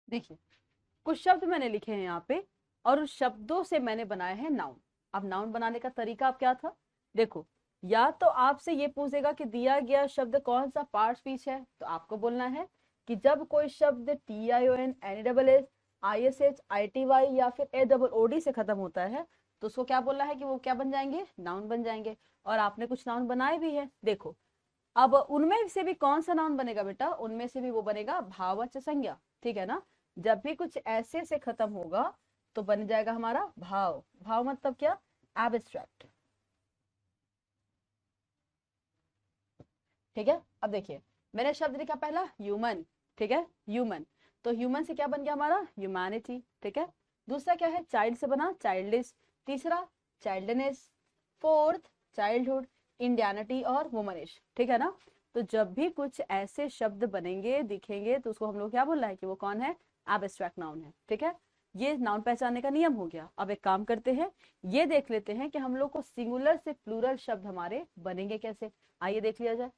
देखिए, कुछ शब्द मैंने लिखे हैं यहाँ पे और उस शब्दों से मैंने बनाया है नाउन। अब नाउन बनाने का तरीका अब क्या था, देखो, या तो आपसे ये पूछेगा कि दिया गया शब्द कौन सा पार्ट स्पीच है, तो आपको बोलना है कि जब कोई शब्द TION NESS ISH ITY या फिर AOOD से खत्म होता है तो उसको क्या बोलना है कि वो क्या बन जाएंगे, नाउन बन जाएंगे। और आपने कुछ नाउन बनाए भी है, देखो। अब उनमें से भी कौन सा नाउन बनेगा बेटा, उनमें से भी वो बनेगा भाववाचक संज्ञा। ठीक है ना, जब भी कुछ ऐसे से खत्म होगा तो बन जाएगा हमारा भाव। भाव मतलब क्या, एब्स्ट्रैक्ट। ठीक है, अब देखिए मैंने शब्द लिखा पहला ह्यूमन, ठीक है, ह्यूमन, तो ह्यूमन से क्या बन गया हमारा ह्यूमैनिटी, ठीक है। दूसरा क्या है, चाइल्ड से बना चाइल्डिश, तीसरा चाइल्डनेस, फोर्थ चाइल्डहुड, इंडियनिटी और वुमनिश, ठीक है ना। तो जब भी कुछ ऐसे शब्द बनेंगे दिखेंगे तो उसको हम लोग क्या बोल रहा है कि वो कौन है, एब्स्ट्रैक्ट नाउन है, ठीक है। ये नाउन पहचानने का नियम हो गया। अब एक काम करते हैं, ये देख लेते हैं कि हम लोग को सिंगुलर से प्लूरल शब्द हमारे बनेंगे कैसे, आइए देख लिया जाए।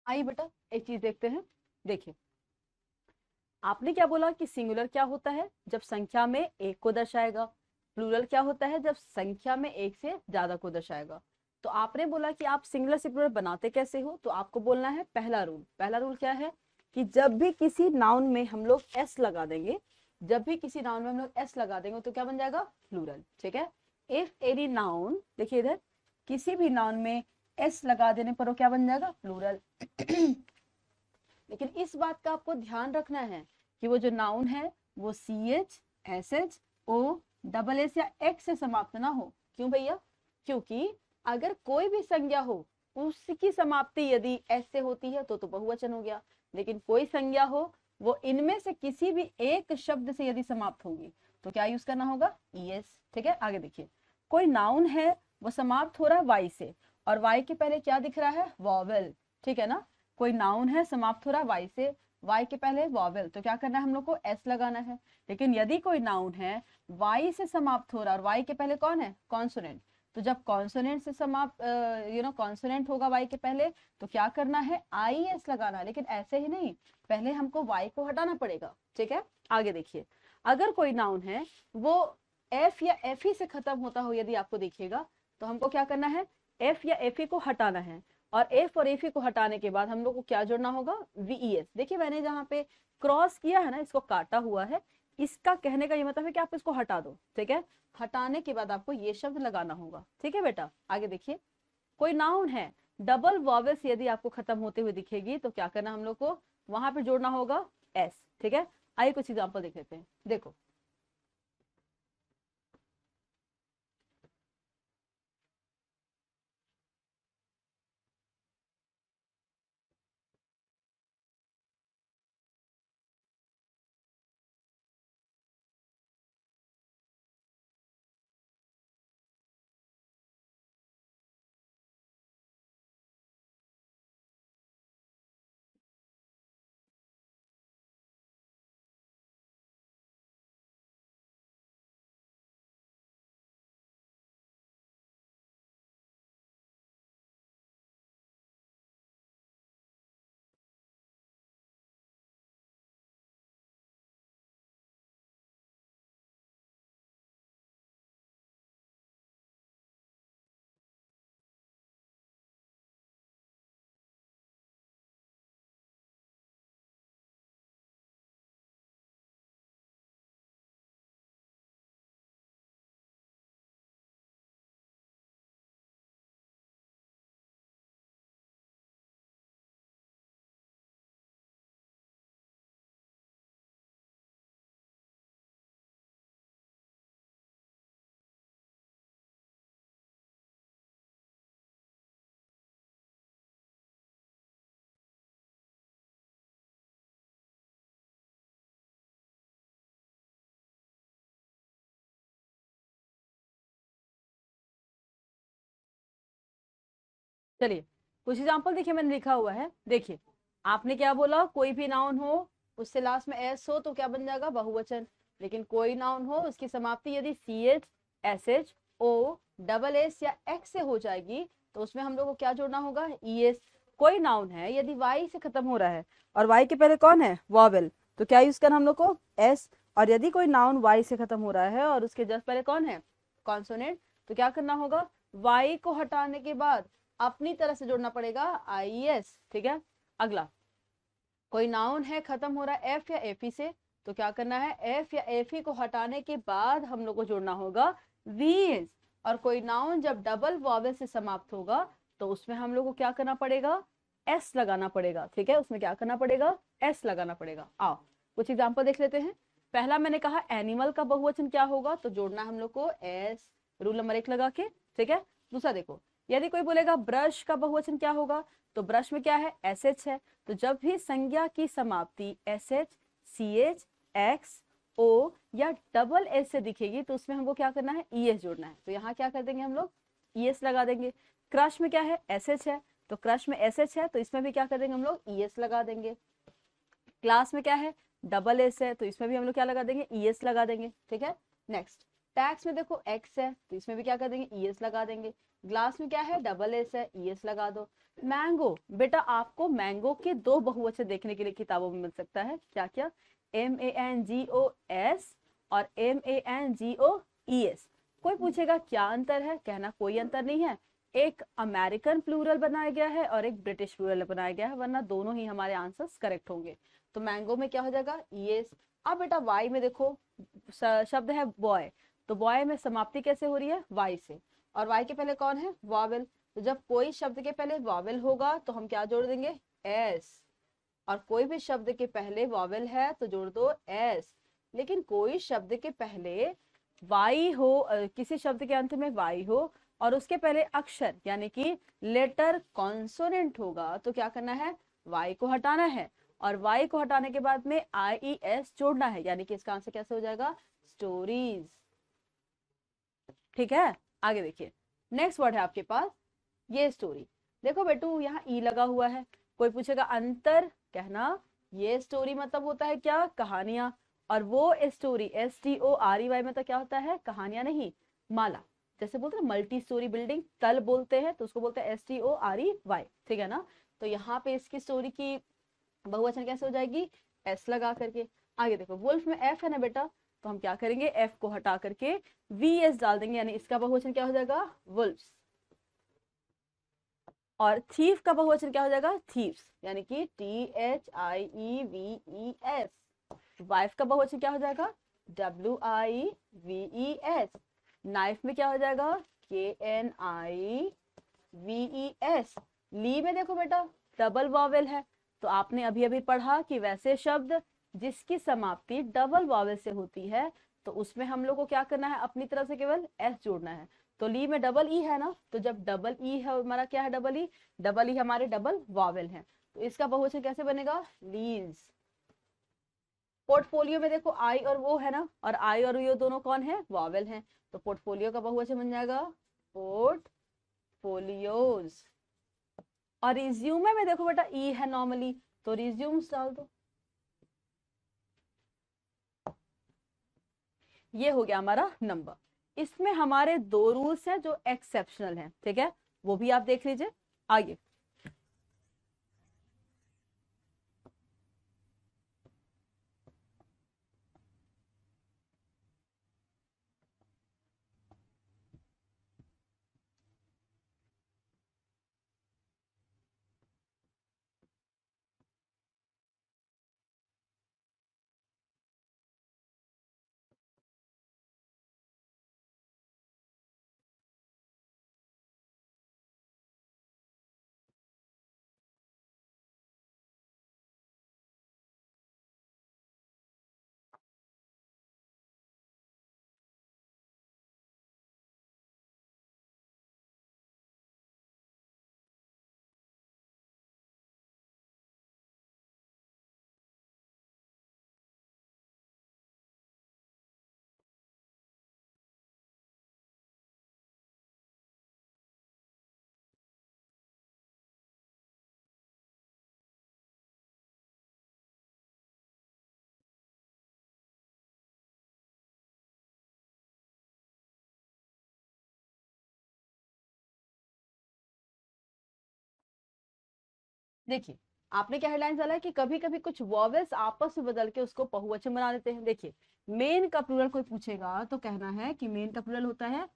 आइए बेटा एक चीज देखते हैं। देखिए, आपने क्या बोला कि सिंगुलर क्या होता है, जब संख्या में एक को दर्शाएगा। प्लूरल क्या होता है, जब संख्या में एक से ज्यादा को दर्शाएगा। तो आपने बोला कि आप सिंगुलर से प्लूरल बनाते कैसे हो, तो आपको बोलना है पहला रूल। पहला रूल क्या है कि जब भी किसी नाउन में हम लोग एस लगा देंगे, जब भी किसी नाउन में हम लोग एस लगा देंगे तो क्या बन जाएगा, प्लूरल, ठीक है। इफ एनी नाउन, देखिए इधर, किसी भी नाउन में एस लगा देने पर वो क्या बन जाएगा, प्लूरल। लेकिन इस बात का आपको ध्यान रखना है कि वो जो नाउन है वो सी एच, एस एच, ओ, डबल एस या एक्स से समाप्त ना हो। क्यों भैया, क्योंकि अगर कोई भी संज्ञा हो उसकी समाप्ति यदि एस से होती है तो बहुवचन हो गया, लेकिन कोई संज्ञा हो वो इनमें से किसी भी एक शब्द से यदि समाप्त होगी तो क्या यूज करना होगा, ईएस, ठीक है। आगे देखिए, कोई नाउन है वो समाप्त हो रहा है वाई से, और वाई के पहले क्या दिख रहा है, वॉवेल, ठीक है ना। कोई नाउन है समाप्त हो रहा है वाई से, वाई के पहले वॉवेल, तो क्या करना है हम लोग को, एस लगाना है। लेकिन यदि कोई नाउन है वाई से समाप्त हो रहा है और वाई के पहले कौन है, कॉन्सोनेंट, तो जब कॉन्सोनेंट से समाप्त कॉन्सोनेंट होगा वाई के पहले तो क्या करना है, आई एस लगाना है। लेकिन ऐसे ही नहीं, पहले हमको वाई को हटाना पड़ेगा, ठीक है। आगे देखिए, अगर कोई नाउन है वो एफ या एफ ही से खत्म होता हो यदि आपको देखिएगा, तो हमको क्या करना है, एफ या एफ ही को हटाना है। और एफ और एफ को हटाने के बाद हम लोग को क्या जोड़ना होगा, वीईएस। देखिए मैंने जहाँ पे क्रॉस किया है ना, इसको काटा हुआ है, इसका कहने का ये मतलब है कि आप इसको हटा दो, ठीक है। हटाने के बाद आपको ये शब्द लगाना होगा, ठीक है बेटा। आगे देखिए, कोई नाउन है डबल वॉवेल्स यदि आपको खत्म होते हुए दिखेगी तो क्या करना हम लोग को, वहां पे जोड़ना होगा एस। ठीक है, आइए कुछ एग्जांपल देख लेते हैं। देखो चलिए कुछ एग्जाम्पल देखिए मैंने लिखा हुआ है। देखिए आपने क्या बोला, कोई भी नाउन हो उससे लास्ट में एस हो तो क्या बन जाएगा, बहुवचन। लेकिन कोई नाउन हो उसकी समाप्ति यदि सी एच, एस एच, ओ, डबल एस या एक्स से हो जाएगी तो उसमें हम लोग को क्या जोड़ना होगा, ई एस। कोई नाउन है यदि वाई से खत्म हो रहा है और वाई के पहले कौन है, वॉवेल, तो क्या यूज करना हम लोग को, एस। और यदि कोई नाउन वाई से खत्म हो रहा है और उसके जस्ट पहले कौन है, कॉन्सोनेंट, तो क्या करना होगा, वाई को हटाने के बाद अपनी तरह से जोड़ना पड़ेगा आई एस। ठीक है, अगला कोई नाउन है खत्म हो रहा है एफ या एफ ई से, तो क्या करना है, एफ या एफ ई को हटाने के बाद हम लोग को जोड़ना होगा वी एस। और कोई नाउन जब डबल वॉवेल से समाप्त होगा तो उसमें हम लोग को क्या करना पड़ेगा, एस लगाना पड़ेगा। ठीक है, उसमें क्या करना पड़ेगा, एस लगाना पड़ेगा। आओ कुछ एग्जाम्पल देख लेते हैं। पहला मैंने कहा एनिमल का बहुवचन क्या होगा, तो जोड़ना हम लोग को एस, रूल नंबर 1 लगा के। ठीक है, दूसरा देखो, यदि कोई बोलेगा ब्रश का बहुवचन क्या होगा, तो ब्रश में क्या है, एस एच है। तो जब भी संज्ञा की समाप्ति S H, C H, X, O या डबल एस से दिखेगी तो उसमें हमको क्या करना है, ई एस जोड़ना है। तो यहाँ क्या कर देंगे हम लोग, ई एस लगा देंगे। क्रश में क्या है, एस एच है, तो क्रश में एस एच है तो इसमें भी क्या कर देंगे हम लोग, ई एस लगा देंगे। क्लास में क्या है, डबल एस है, तो इसमें भी हम लोग क्या लगा देंगे, ई एस लगा देंगे। ठीक है, नेक्स्ट टैक्स में देखो एक्स है तो इसमें भी क्या कर देंगे, ई एस लगा देंगे। ग्लास में क्या है, डबल एस है, ई एस लगा दो। मैंगो, बेटा आपको मैंगो के दो बहुवचन देखने के लिए किताबों में मिल सकता है, क्या क्या, MANGOS और MANGOES। कोई पूछेगा क्या अंतर है, कहना कोई अंतर नहीं है, एक अमेरिकन प्लूरल बनाया गया है और एक ब्रिटिश प्लूरल बनाया गया है, वरना दोनों ही हमारे आंसर्स करेक्ट होंगे। तो मैंगो में क्या हो जाएगा, यस। अब बेटा वाई में देखो शब्द है बॉय, तो बॉय में समाप्ति कैसे हो रही है, वाई से, और वाई के पहले कौन है, वॉवेल। तो जब कोई शब्द के पहले वॉवेल होगा तो हम क्या जोड़ देंगे, एस। और कोई भी शब्द के पहले वॉवेल है तो जोड़ दो एस। लेकिन कोई शब्द के पहले वाई हो, किसी शब्द के अंत में वाई हो और उसके पहले अक्षर यानी कि लेटर कॉन्सोनेंट होगा तो क्या करना है, वाई को हटाना है। और वाई को हटाने के बाद में आई ई एस जोड़ना है, यानी कि इसका आंसर कैसे हो जाएगा, स्टोरीज। ठीक है, आगे देखिए, नेक्स्ट वर्ड है आपके पास ये स्टोरी। देखो बेटू यहाँ ई लगा हुआ है, कोई पूछेगा अंतर, कहना ये स्टोरी मतलब होता है क्या, कहानियां। और वो स्टोरी STORY मतलब क्या होता है, कहानियां नहीं, माला। जैसे बोलते हैं मल्टी स्टोरी बिल्डिंग, तल बोलते हैं तो उसको बोलते हैं STORY। ठीक है ना, तो यहाँ पे इसकी स्टोरी की बहुवचन कैसे हो जाएगी, एस लगा करके। आगे देखो वुल्फ में एफ है ना बेटा, तो हम क्या करेंगे, एफ को हटा करके VS डाल देंगे, यानी इसका बहुवचन क्या हो जाएगा, वुल्फ्स। और थीफ का बहुवचन क्या हो जाएगा, थीव्स, यानी कि THIEVES। वाइफ का बहुवचन क्या हो जाएगा, WIVES। नाइफ में क्या हो जाएगा, KNIVES। ली में देखो बेटा डबल वॉवेल है, तो आपने अभी अभी पढ़ा कि वैसे शब्द जिसकी समाप्ति डबल वॉवेल से होती है तो उसमें हम लोग को क्या करना है, अपनी तरफ से केवल एस जोड़ना है। तो ली में डबल ई है ना, तो जब डबल ई है हमारा क्या है, डबल ई हमारे डबल वॉवेल है, तो इसका बहुवचन कैसे बनेगा, लीज। पोर्टफोलियो में देखो आई और वो है ना, और आई और यो दोनों कौन है, वॉवेल हैं, तो पोर्टफोलियो का बहुवचन बन जाएगा पोर्टफोलियोज। और रिज्यूमे में देखो बेटा ई है नॉर्मली, तो रिज्यूम्स डाल दो। ये हो गया हमारा नंबर। इसमें हमारे दो रूल्स हैं जो एक्सेप्शनल हैं, ठीक है, वो भी आप देख लीजिए आगे। देखिए आपने क्या हेडलाइन डाला है कि कभी कभी कुछ वॉवेल्स आपस में बदल के उसको बहुवचन बना देते हैं। देखिए मेन का प्लूरल कोई पूछेगा तो कहना है कि मेन का प्लूरल होता है,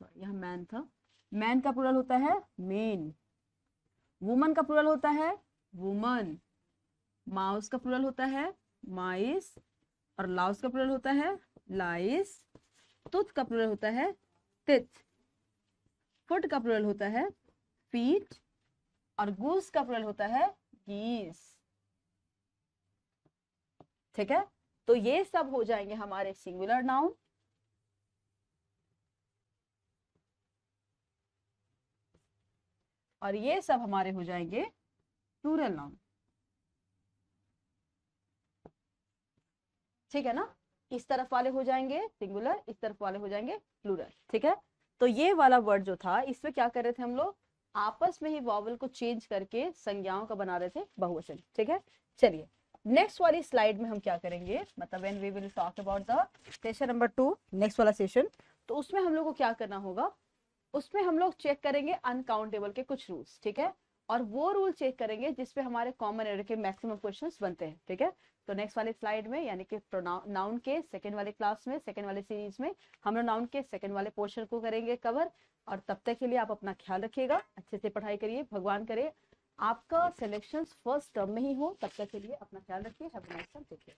सॉरी यहाँ मैन था, मैन का प्लूरल होता है मेन, वुमन का प्लूरल होता है वुमन, माउस का प्लूरल होता है माइस, और लाउस का प्लूरल होता है लाइस, तुथ का प्लूरल होता है तिथ, फुट का प्लूरल होता है फीट, और गूस का प्लूरल होता है गीस। ठीक है, तो ये सब हो जाएंगे हमारे सिंगुलर नाउन। और ये सब हमारे हो जाएंगे प्लूरल नाउन। ठीक है ना, इस तरफ वाले हो जाएंगे सिंगुलर, इस तरफ वाले हो जाएंगे प्लूरल। ठीक है, तो ये वाला वर्ड जो था इसमें क्या कर रहे थे हम लोग, आपस में ही वॉवल को चेंज करके संज्ञाओं का बना रहे थे बहुवचन। ठीक है, चलिए नेक्स्ट वाली स्लाइड में हम क्या करेंगे, मतलब when we will talk about the session number 2, next वाला सेशन, तो उसमें हम लोग को क्या करना होगा, उसमें हम लोग चेक करेंगे अनकाउंटेबल के कुछ रूल्स। ठीक है, और वो रूल चेक करेंगे जिसपे हमारे कॉमन एरर के मैक्सिमम क्वेश्चंस बनते हैं। ठीक है, तो नेक्स्ट वाले स्लाइड में यानी कि नाउन के सेकंड वाले क्लास में, सेकंड वाले सीरीज में हम लोग नाउन के सेकंड वाले पोर्शन को करेंगे कवर। और तब तक के लिए आप अपना ख्याल रखिएगा, अच्छे से पढ़ाई करिए, भगवान करे आपका सिलेक्शन फर्स्ट टर्म में ही हो। तब तक के लिए अपना ख्याल रखिए। Have a nice time, take care.